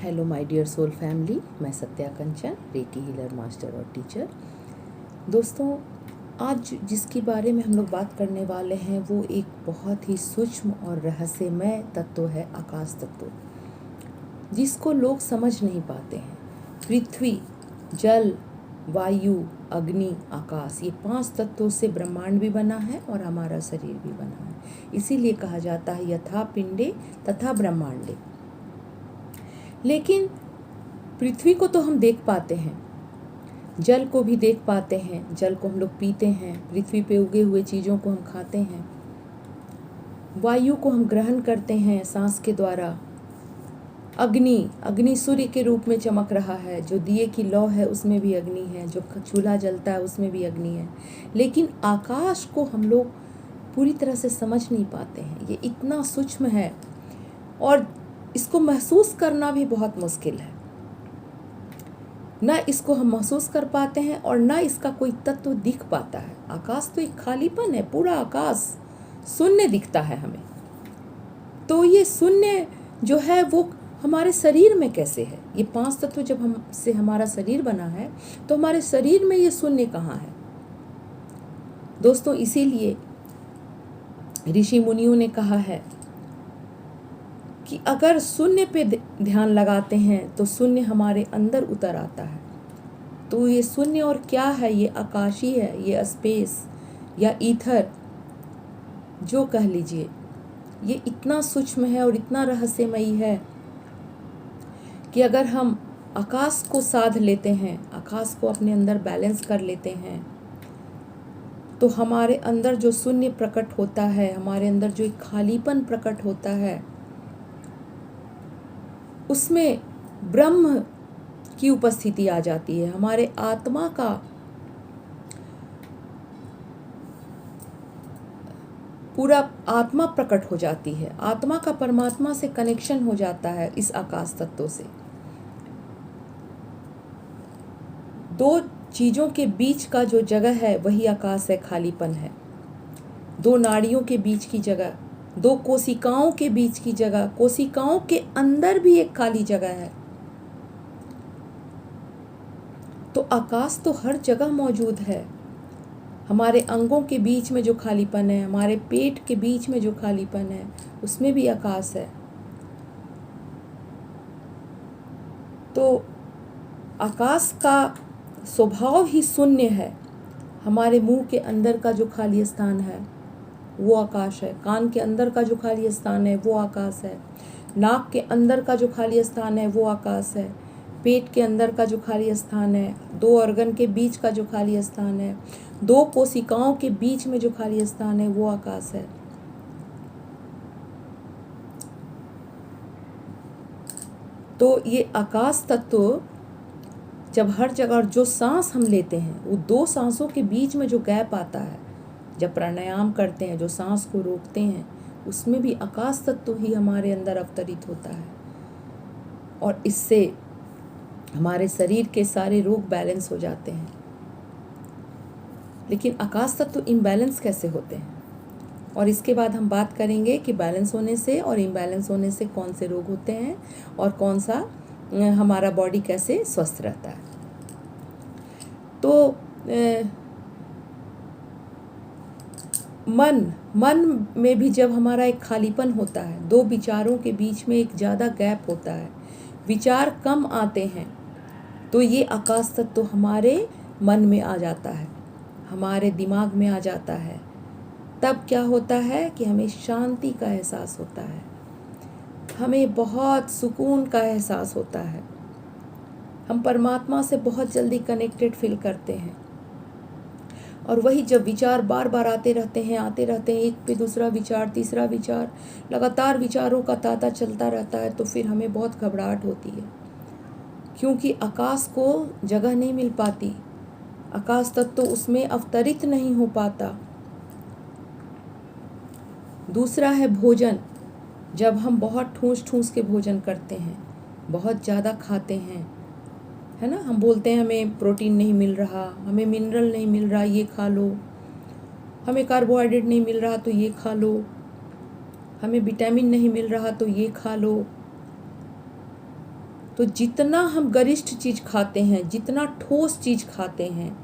Hello my dear soul family, मैं Satya Kanchan, reiki healer master और teacher. दोस्तों, आज जिसके बारे में हम लोग बात करने वाले हैं वो एक बहुत ही सूक्ष्म और रहस्यमय तत्व है, आकाश तत्व, जिसको लोग समझ नहीं पाते हैं। पृथ्वी, जल, वायु, अग्नि, आकाश, ये 5 तत्वों से ब्रह्मांड भी बना है और हमारा शरीर भी बना है। इसीलिए कहा जाता है यथा पिंडे तथा ब्रह्मांडे। लेकिन पृथ्वी को तो हम देख पाते हैं, जल को भी देख पाते हैं, जल को हम लोग पीते हैं, पृथ्वी पे उगे हुए चीज़ों को हम खाते हैं, वायु को हम ग्रहण करते हैं सांस के द्वारा, अग्नि सूर्य के रूप में चमक रहा है, जो दिए की लौ है उसमें भी अग्नि है, जो चूल्हा जलता है उसमें भी अग्नि है। लेकिन आकाश को हम लोग पूरी तरह से समझ नहीं पाते हैं, ये इतना सूक्ष्म है और इसको महसूस करना भी बहुत मुश्किल है। ना इसको हम महसूस कर पाते हैं और ना इसका कोई तत्व दिख पाता है। आकाश तो एक खालीपन है, पूरा आकाश शून्य दिखता है हमें। तो ये शून्य जो है वो हमारे शरीर में कैसे है? ये 5 तत्व जब हमसे हमारा शरीर बना है तो हमारे शरीर में ये शून्य कहाँ है? दोस्तों, इसीलिए ऋषि मुनियों ने कहा है कि अगर शून्य पे ध्यान लगाते हैं तो शून्य हमारे अंदर उतर आता है। तो ये शून्य और क्या है? ये आकाशी है, ये स्पेस या ईथर जो कह लीजिए, ये इतना सूक्ष्म है और इतना रहस्यमयी है कि अगर हम आकाश को साध लेते हैं, आकाश को अपने अंदर बैलेंस कर लेते हैं, तो हमारे अंदर जो शून्य प्रकट होता है, हमारे अंदर जो एक खालीपन प्रकट होता है, उसमें ब्रह्म की उपस्थिति आ जाती है। हमारे आत्मा का पूरा आत्मा प्रकट हो जाती है, आत्मा का परमात्मा से कनेक्शन हो जाता है इस आकाश तत्व से। 2 चीज़ों के बीच का जो जगह है वही आकाश है, खालीपन है। 2 नाड़ियों के बीच की जगह, 2 कोशिकाओं के बीच की जगह, कोशिकाओं के अंदर भी एक खाली जगह है। तो आकाश तो हर जगह मौजूद है। हमारे अंगों के बीच में जो खालीपन है, हमारे पेट के बीच में जो खालीपन है, उसमें भी आकाश है। तो आकाश का स्वभाव ही शून्य है। हमारे मुंह के अंदर का जो खाली स्थान है वो आकाश है, कान के अंदर का जो खाली स्थान है वो आकाश है, नाक के अंदर का जो खाली स्थान है वो आकाश है, पेट के अंदर का जो खाली स्थान है, 2 ऑर्गन के बीच का जो खाली स्थान है, 2 कोशिकाओं के बीच में जो खाली स्थान है वो आकाश है। तो ये आकाश तत्व जब हर जगह, जो सांस हम लेते हैं वो 2 सांसों के बीच में जो गैप आता है, जब प्राणायाम करते हैं, जो सांस को रोकते हैं, उसमें भी आकाश तत्व ही हमारे अंदर अवतरित होता है और इससे हमारे शरीर के सारे रोग बैलेंस हो जाते हैं। लेकिन आकाश तत्व इम्बैलेंस कैसे होते हैं? और इसके बाद हम बात करेंगे कि बैलेंस होने से और इम्बैलेंस होने से कौन से रोग होते हैं और कौन सा हमारा बॉडी कैसे स्वस्थ रहता है। तो मन में भी जब हमारा एक खालीपन होता है, 2 विचारों के बीच में एक ज़्यादा गैप होता है, विचार कम आते हैं, तो ये आकाश तत्व हमारे मन में आ जाता है, हमारे दिमाग में आ जाता है। तब क्या होता है कि हमें शांति का एहसास होता है, हमें बहुत सुकून का एहसास होता है, हम परमात्मा से बहुत जल्दी कनेक्टेड फील करते हैं। और वही जब विचार बार बार आते रहते हैं, एक पे दूसरा विचार, तीसरा विचार, लगातार विचारों का तांता चलता रहता है, तो फिर हमें बहुत घबराहट होती है, क्योंकि आकाश को जगह नहीं मिल पाती, आकाश तत्व उसमें अवतरित नहीं हो पाता। दूसरा है भोजन। जब हम बहुत ठूस के भोजन करते हैं, बहुत ज़्यादा खाते हैं, है ना, हम बोलते हैं हमें प्रोटीन नहीं मिल रहा, हमें मिनरल नहीं मिल रहा, ये खा लो, हमें कार्बोहाइड्रेट नहीं मिल रहा तो ये खा लो, हमें विटामिन नहीं मिल रहा तो ये खा लो। तो जितना हम गरिष्ठ चीज़ खाते हैं, जितना ठोस चीज़ खाते हैं,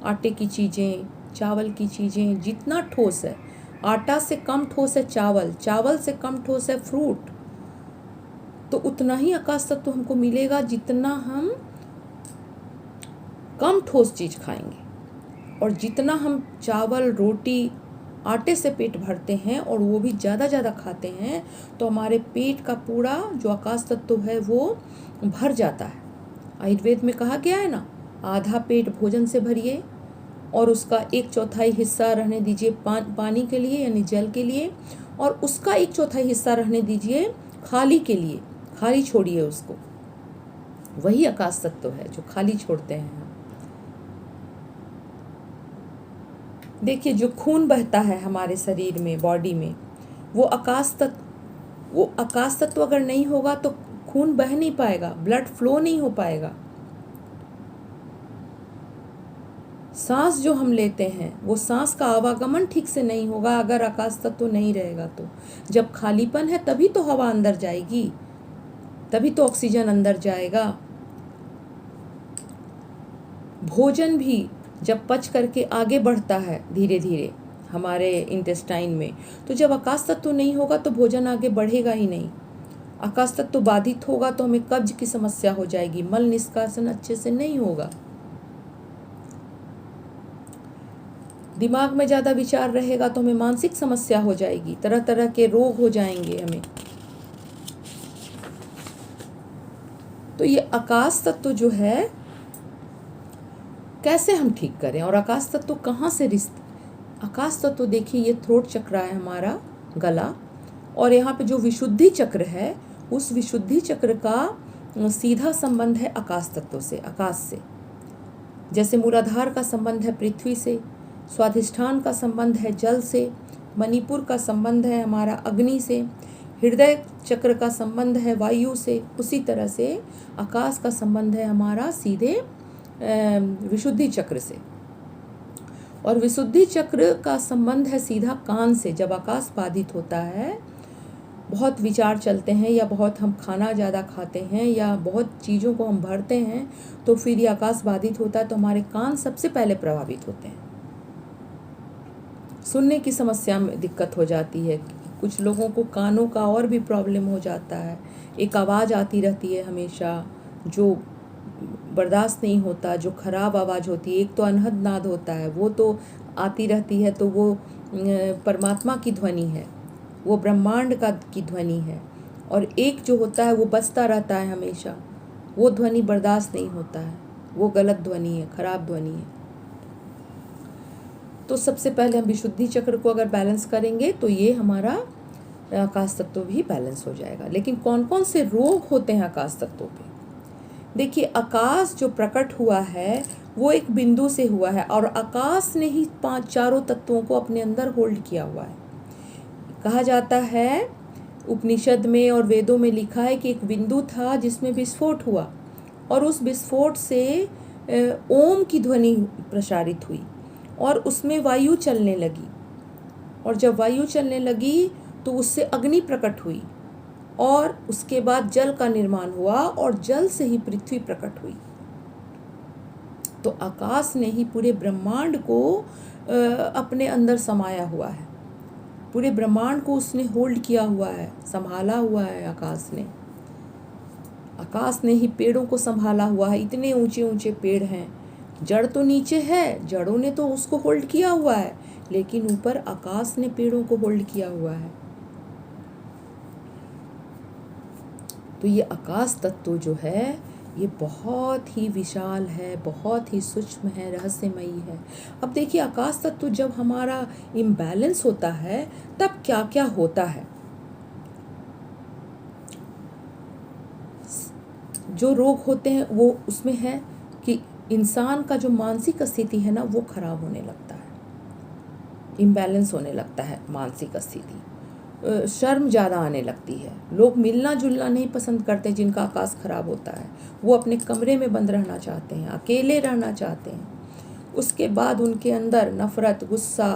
आटे की चीज़ें, चावल की चीज़ें, जितना ठोस है, आटा से कम ठोस है चावल, चावल से कम ठोस है फ्रूट, तो उतना ही आकाश तत्व हमको मिलेगा जितना हम कम ठोस चीज़ खाएंगे। और जितना हम चावल, रोटी, आटे से पेट भरते हैं और वो भी ज़्यादा खाते हैं, तो हमारे पेट का पूरा जो आकाश तत्व है वो भर जाता है। आयुर्वेद में कहा गया है ना, आधा पेट भोजन से भरिए और उसका 1/4 हिस्सा रहने दीजिए पानी के लिए यानी जल के लिए, और उसका 1/4 हिस्सा रहने दीजिए खाली के लिए, खाली छोड़िए उसको। वही आकाश तत्व है जो खाली छोड़ते हैं हम। देखिए, जो खून बहता है हमारे शरीर में, बॉडी में, वो आकाश तत्व अगर नहीं होगा तो खून बह नहीं पाएगा, ब्लड फ्लो नहीं हो पाएगा। सांस जो हम लेते हैं, वो सांस का आवागमन ठीक से नहीं होगा अगर आकाश तत्व नहीं रहेगा। तो जब खालीपन है तभी तो हवा अंदर जाएगी, तभी तो ऑक्सीजन अंदर जाएगा। भोजन भी जब पच करके आगे बढ़ता है धीरे धीरे हमारे इंटेस्टाइन में, तो जब आकाश तत्व नहीं होगा तो भोजन आगे बढ़ेगा ही नहीं। आकाश तत्व बाधित होगा तो हमें कब्ज की समस्या हो जाएगी, मल निष्कासन अच्छे से नहीं होगा, दिमाग में ज़्यादा विचार रहेगा तो हमें मानसिक समस्या हो जाएगी, तरह तरह के रोग हो जाएंगे हमें। तो ये आकाश तत्व जो है कैसे हम ठीक करें, और आकाश तत्व कहाँ से आकाश तत्व देखिए, ये थ्रोट चक्र है हमारा गला, और यहाँ पे जो विशुद्धि चक्र है, उस विशुद्धि चक्र का सीधा संबंध है आकाश तत्व से, आकाश से। जैसे मूलाधार का संबंध है पृथ्वी से, स्वाधिष्ठान का संबंध है जल से, मणिपुर का संबंध है हमारा अग्नि से, हृदय चक्र का संबंध है वायु से, उसी तरह से आकाश का संबंध है हमारा सीधे विशुद्धि चक्र से। और विशुद्धि चक्र का संबंध है सीधा कान से। जब आकाश बाधित होता है, बहुत विचार चलते हैं, या बहुत हम खाना ज़्यादा खाते हैं, या बहुत चीज़ों को हम भरते हैं, तो फिर ये आकाश बाधित होता है तो हमारे कान सबसे पहले प्रभावित होते हैं। सुनने की समस्या में दिक्कत हो जाती है, कुछ लोगों को कानों का और भी प्रॉब्लम हो जाता है, एक आवाज़ आती रहती है हमेशा जो बर्दाश्त नहीं होता, जो खराब आवाज़ होती है। एक तो अनहद नाद होता है, वो तो आती रहती है, तो वो परमात्मा की ध्वनि है, वो ब्रह्मांड की ध्वनि है। और एक जो होता है वो बजता रहता है हमेशा, वो ध्वनि बर्दाश्त नहीं होता है, वो गलत ध्वनि है, खराब ध्वनि है। तो सबसे पहले हम विशुद्धि चक्र को अगर बैलेंस करेंगे तो ये हमारा आकाश तत्व भी बैलेंस हो जाएगा। लेकिन कौन कौन से रोग होते हैं आकाश तत्वों पे? देखिए, आकाश जो प्रकट हुआ है वो एक बिंदु से हुआ है, और आकाश ने ही चारों तत्वों को अपने अंदर होल्ड किया हुआ है। कहा जाता है, उपनिषद में और वेदों में लिखा है कि एक बिंदु था जिसमें विस्फोट हुआ, और उस विस्फोट से ओम की ध्वनि प्रसारित हुई, और उसमें वायु चलने लगी, और जब वायु चलने लगी तो उससे अग्नि प्रकट हुई, और उसके बाद जल का निर्माण हुआ, और जल से ही पृथ्वी प्रकट हुई। तो आकाश ने ही पूरे ब्रह्मांड को अपने अंदर समाया हुआ है, पूरे ब्रह्मांड को उसने होल्ड किया हुआ है, संभाला हुआ है। आकाश ने ही पेड़ों को संभाला हुआ है। इतने ऊंचे ऊंचे पेड़ हैं, जड़ तो नीचे है, जड़ों ने तो उसको होल्ड किया हुआ है, लेकिन ऊपर आकाश ने पेड़ों को होल्ड किया हुआ है। तो ये आकाश तत्व जो है ये बहुत ही विशाल है, बहुत ही सूक्ष्म है, रहस्यमयी है। अब देखिए, आकाश तत्व जब हमारा इम्बैलेंस होता है तब क्या क्या होता है। जो रोग होते हैं वो उसमें है कि इंसान का जो मानसिक स्थिति है ना वो खराब होने लगता है, इम्बैलेंस होने लगता है मानसिक स्थिति, शर्म ज़्यादा आने लगती है, लोग मिलना जुलना नहीं पसंद करते जिनका आकाश खराब होता है, वो अपने कमरे में बंद रहना चाहते हैं, अकेले रहना चाहते हैं। उसके बाद उनके अंदर नफ़रत, गुस्सा,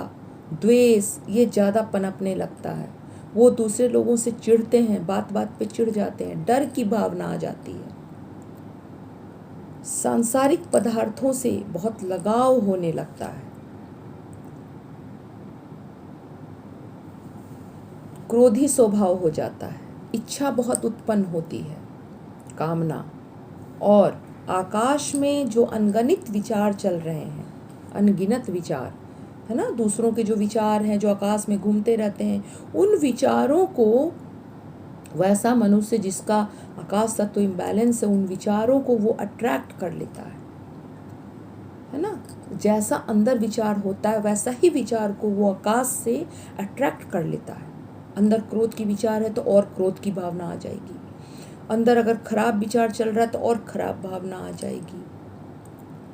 द्वेष ये ज़्यादा पनपने लगता है, वो दूसरे लोगों से चिढ़ते हैं, बात बात पे चिढ़ जाते हैं, डर की भावना आ जाती है। सांसारिक पदार्थों से बहुत लगाव होने लगता है, क्रोधी स्वभाव हो जाता है, इच्छा बहुत उत्पन्न होती है, कामना, और आकाश में जो अनगणित विचार चल रहे हैं, अनगिनत विचार है ना, दूसरों के जो विचार हैं जो आकाश में घूमते रहते हैं, उन विचारों को वैसा मनुष्य जिसका आकाश तत्व इम्बैलेंस है, उन विचारों को वो अट्रैक्ट कर लेता है ना। जैसा अंदर विचार होता है वैसा ही विचार को वो आकाश से अट्रैक्ट कर लेता है। अंदर क्रोध की विचार है तो और क्रोध की भावना आ जाएगी, अंदर अगर खराब विचार चल रहा है तो और खराब भावना आ जाएगी,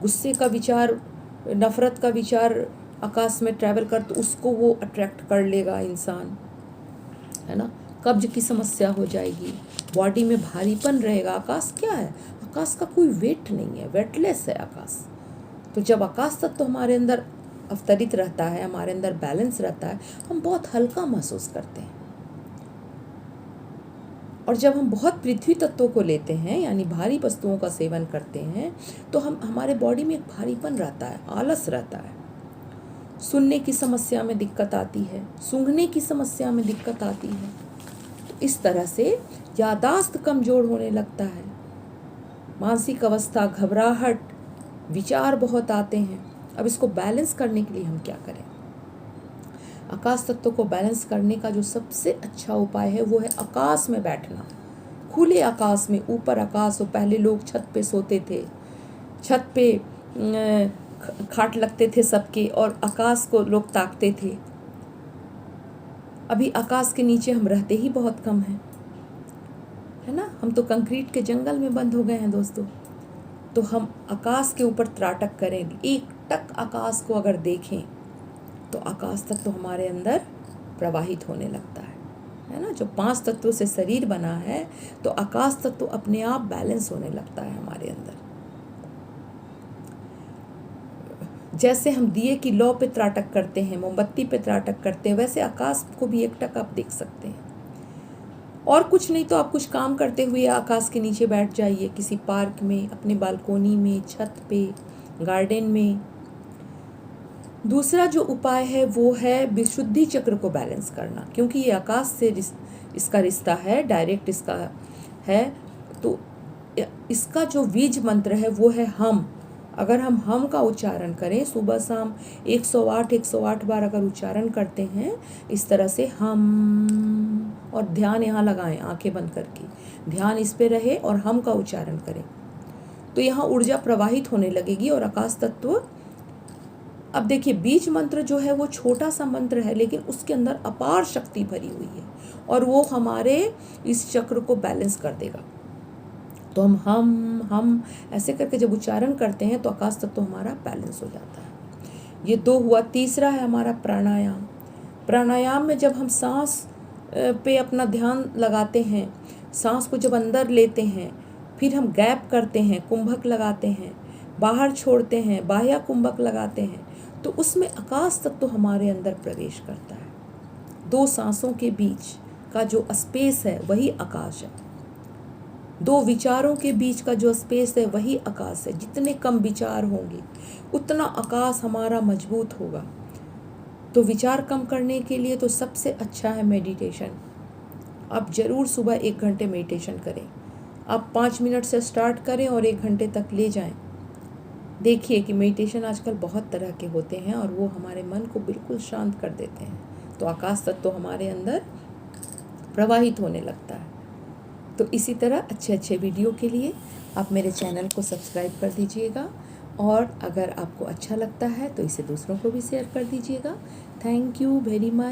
गुस्से का विचार, नफरत का विचार आकाश में ट्रैवल कर तो उसको वो अट्रैक्ट कर लेगा इंसान, है ना। कब्ज की समस्या हो जाएगी, बॉडी में भारीपन रहेगा। आकाश क्या है? आकाश का कोई वेट नहीं है, वेटलेस है आकाश। तो जब आकाश तत्व तो हमारे अंदर अवतरित रहता है, हमारे अंदर बैलेंस रहता है, हम बहुत हल्का महसूस करते हैं। और जब हम बहुत पृथ्वी तत्वों को लेते हैं यानी भारी वस्तुओं का सेवन करते हैं तो हमारे बॉडी में एक भारीपन रहता है, आलस रहता है, सुनने की समस्या में दिक्कत आती है, सूंघने की समस्या में दिक्कत आती है। तो इस तरह से यादाश्त कमजोर होने लगता है, मानसिक अवस्था, घबराहट, विचार बहुत आते हैं। अब इसको बैलेंस करने के लिए हम क्या करें? आकाश तत्व को बैलेंस करने का जो सबसे अच्छा उपाय है वो है आकाश में बैठना, खुले आकाश में, ऊपर आकाश हो। पहले लोग छत पे सोते थे, छत पे खाट लगते थे सबके और आकाश को लोग ताकते थे। अभी आकाश के नीचे हम रहते ही बहुत कम हैं, है ना। हम तो कंक्रीट के जंगल में बंद हो गए हैं दोस्तों। तो हम आकाश के ऊपर त्राटक करें, एक टक आकाश को अगर देखें तो आकाश तत्व तो हमारे अंदर प्रवाहित होने लगता है ना। जो 5 तत्वों से शरीर बना है तो आकाश तत्व तो अपने आप बैलेंस होने लगता है हमारे अंदर। जैसे हम दिए की लौ पे त्राटक करते हैं, मोमबत्ती पे त्राटक करते हैं, वैसे आकाश को भी एक टक आप देख सकते हैं। और कुछ नहीं तो आप कुछ काम करते हुए आकाश के नीचे बैठ जाइए, किसी पार्क में, अपने बालकोनी में, छत पे, गार्डन में। दूसरा जो उपाय है वो है विशुद्धि चक्र को बैलेंस करना, क्योंकि ये आकाश से इसका रिश्ता है, डायरेक्ट इसका है। तो इसका जो बीज मंत्र है वो है हम। अगर हम का उच्चारण करें सुबह शाम 108 बार अगर उच्चारण करते हैं इस तरह से हम, और ध्यान यहाँ लगाएं आंखें बंद करके, ध्यान इस पे रहे और हम का उच्चारण करें तो यहाँ ऊर्जा प्रवाहित होने लगेगी और आकाश तत्व। अब देखिए बीज मंत्र जो है वो छोटा सा मंत्र है लेकिन उसके अंदर अपार शक्ति भरी हुई है और वो हमारे इस चक्र को बैलेंस कर देगा। तो हम ऐसे करके जब उच्चारण करते हैं तो आकाश तत्व हमारा बैलेंस हो जाता है। ये 2 हुआ। तीसरा है हमारा प्राणायाम। प्राणायाम में जब हम सांस पे अपना ध्यान लगाते हैं, सांस को जब अंदर लेते हैं, फिर हम गैप करते हैं, कुंभक लगाते हैं, बाहर छोड़ते हैं, बाह्य कुंभक लगाते हैं, तो उसमें आकाश तत्व हमारे अंदर प्रवेश करता है। 2 सांसों के बीच का जो स्पेस है वही आकाश है। 2 विचारों के बीच का जो स्पेस है वही आकाश है। जितने कम विचार होंगे उतना आकाश हमारा मजबूत होगा। तो विचार कम करने के लिए तो सबसे अच्छा है मेडिटेशन। आप ज़रूर सुबह 1 घंटे मेडिटेशन करें। आप 5 मिनट से स्टार्ट करें और 1 घंटे तक ले जाएं। देखिए कि मेडिटेशन आजकल बहुत तरह के होते हैं और वो हमारे मन को बिल्कुल शांत कर देते हैं। तो आकाश तत्व तो हमारे अंदर प्रवाहित होने लगता है। तो इसी तरह अच्छे वीडियो के लिए आप मेरे चैनल को सब्सक्राइब कर दीजिएगा और अगर आपको अच्छा लगता है तो इसे दूसरों को भी शेयर कर दीजिएगा। Thank you very much.